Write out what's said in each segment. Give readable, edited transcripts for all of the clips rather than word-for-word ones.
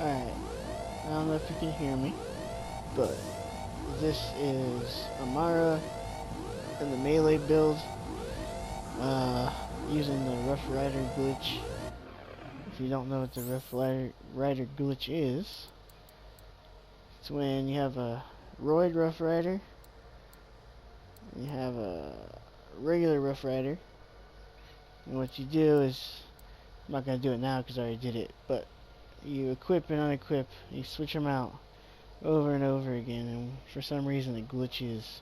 Alright, I don't know if you can hear me, but this is Amara in the melee build, using the Rough Rider glitch. If you don't know what the Rough Rider glitch is, it's when you have a roid Rough Rider, you have a regular Rough Rider, and what you do is, I'm not going to do it now because I already did it, but you equip and unequip, you switch them out over and over again, and for some reason it glitches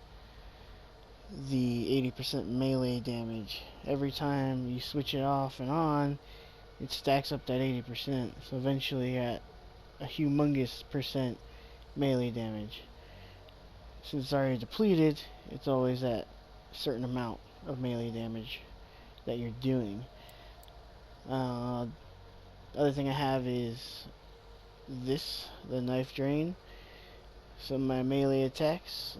the 80% melee damage. Every time you switch it off and on, it stacks up that 80%, so eventually you're at a humongous percent melee damage. Since it's already depleted, it's always at a certain amount of melee damage that you're doing. The other thing I have is this, the knife drain. So my melee attacks,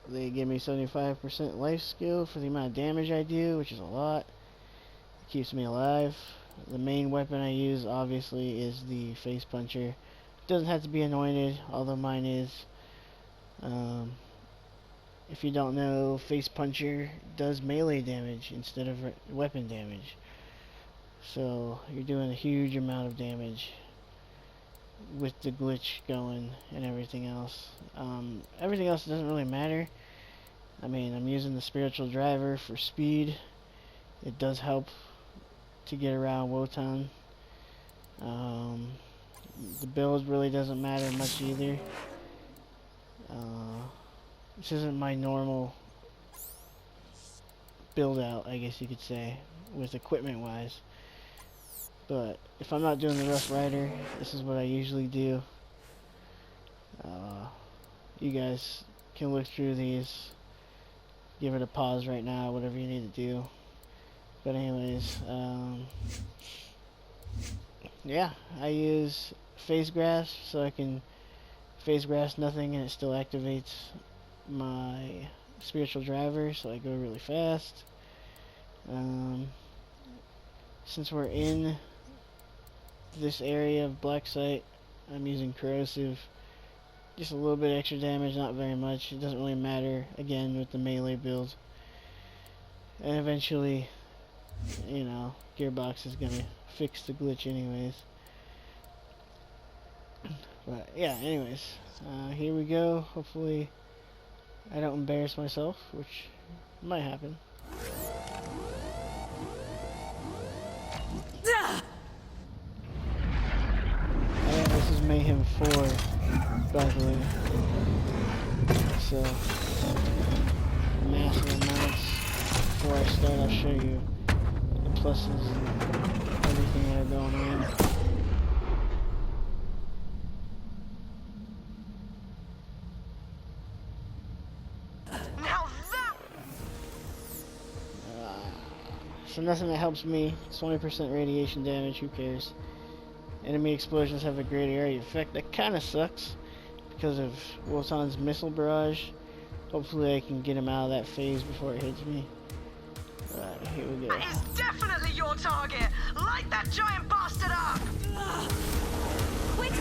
they give me 75% life skill for the amount of damage I do, which is a lot. It keeps me alive. The main weapon I use, obviously, is the face puncher. It doesn't have to be anointed, although mine is. If you don't know, face puncher does melee damage instead of weapon damage. So you're doing a huge amount of damage with the glitch going and everything else. Everything else doesn't really matter. I mean, I'm using the spiritual driver for speed. It does help to get around Woton. The build really doesn't matter much either. This isn't my normal build out, I guess you could say, with equipment wise. But if I'm not doing the Rough Rider, this is what I usually do. You guys can look through these, give it a pause right now, whatever you need to do. But anyways, yeah, I use phase grasp so I can phase grasp nothing and it still activates my spiritual driver, so I go really fast. Since we're in this area of black site, I'm using corrosive. Just a little bit extra damage, not very much. It doesn't really matter, again, with the melee build. And eventually, you know, Gearbox is gonna fix the glitch anyways. But yeah, anyways, here we go. Hopefully I don't embarrass myself, which might happen. This is Mayhem 4, by the way. So, massive amounts. Before I start, I'll show you the pluses and everything I have going on. So nothing that helps me. 20% radiation damage, who cares? Enemy explosions have a great area effect. That kind of sucks because of Woton's missile barrage. Hopefully I can get him out of that phase before it hits me. Alright, here we go. That is definitely your target! Light that giant bastard up! Quick!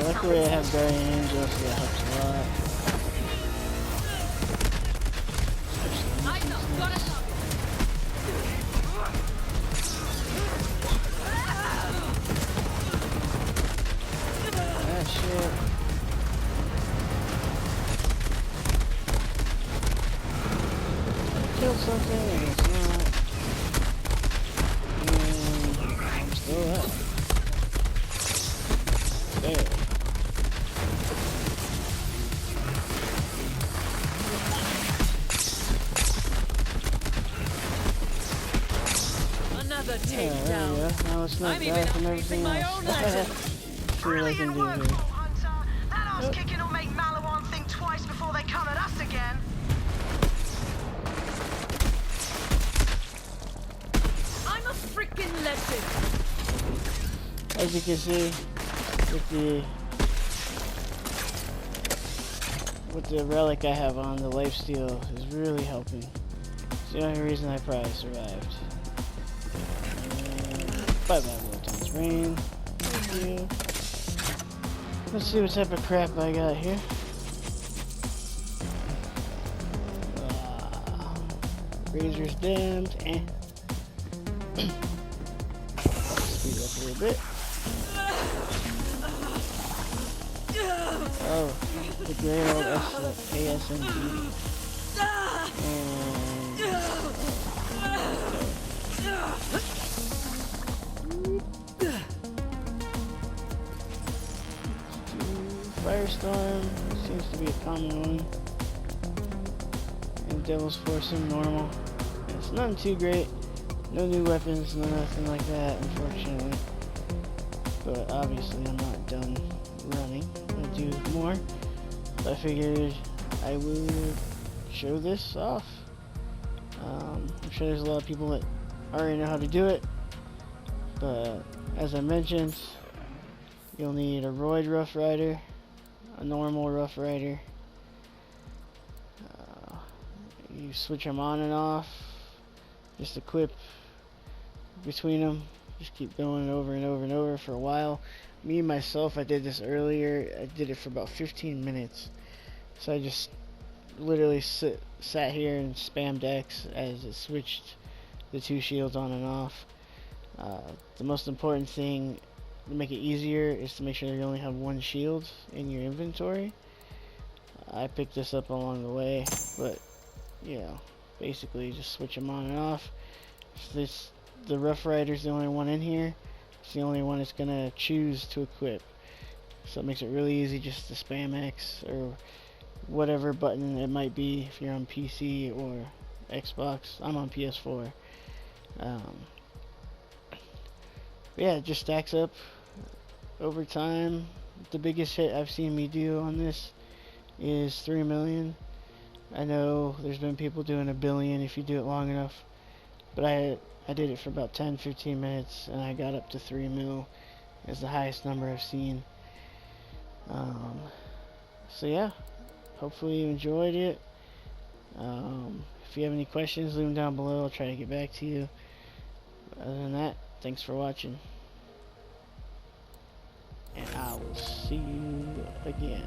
Luckily I have Guardian Angel, so that helps a lot. Ah, shit. I killed something and it's not. And I'm still up. There. Another There we takedown. go. Now let's not I'm die even from outpacing everything my else. own legend. See what I Brilliant can do work, here. Vault Hunter. That ass Oh. kicking will make Malawan think twice before they come at us again. I'm a freaking legend. As you can see, with the relic I have on, the lifesteal is really helping. It's the only reason I probably survived. Bye bye, Woton's Rain. Thank you. Let's see what type of crap I got here. Razor's damned. Speed up a little bit. Oh, the great old ASMG. Firestorm seems to be a common one. And Devil's Forcing normal. It's nothing too great. No new weapons, no nothing like that, unfortunately. But obviously I'm not done running. I'm gonna do more. So I figured I would show this off. I'm sure there's a lot of people that already know how to do it. But as I mentioned, you'll need a Roid Rough Rider, a normal Rough Rider. You switch them on and off. Just equip between them. Just keep going over and over and over for a while. Me myself, I did this earlier. I did it for about 15 minutes. So I just literally sat here and spammed X as it switched the two shields on and off. The most important thing to make it easier is to make sure you only have one shield in your inventory. I picked this up along the way, but you know, basically just switch them on and off. The Rough Rider's the only one in here. It's the only one it's gonna choose to equip. So it makes it really easy just to spam X or whatever button it might be if you're on PC or Xbox. I'm on PS4. Yeah, it just stacks up over time. The biggest hit I've seen me do on this is 3 million. I know there's been people doing 1 billion if you do it long enough, but I did it for about 10-15 minutes and I got up to 3 mil as the highest number I've seen. So yeah, hopefully you enjoyed it. If you have any questions, leave them down below. I'll try to get back to you. Other than that, thanks for watching, and I will see you again.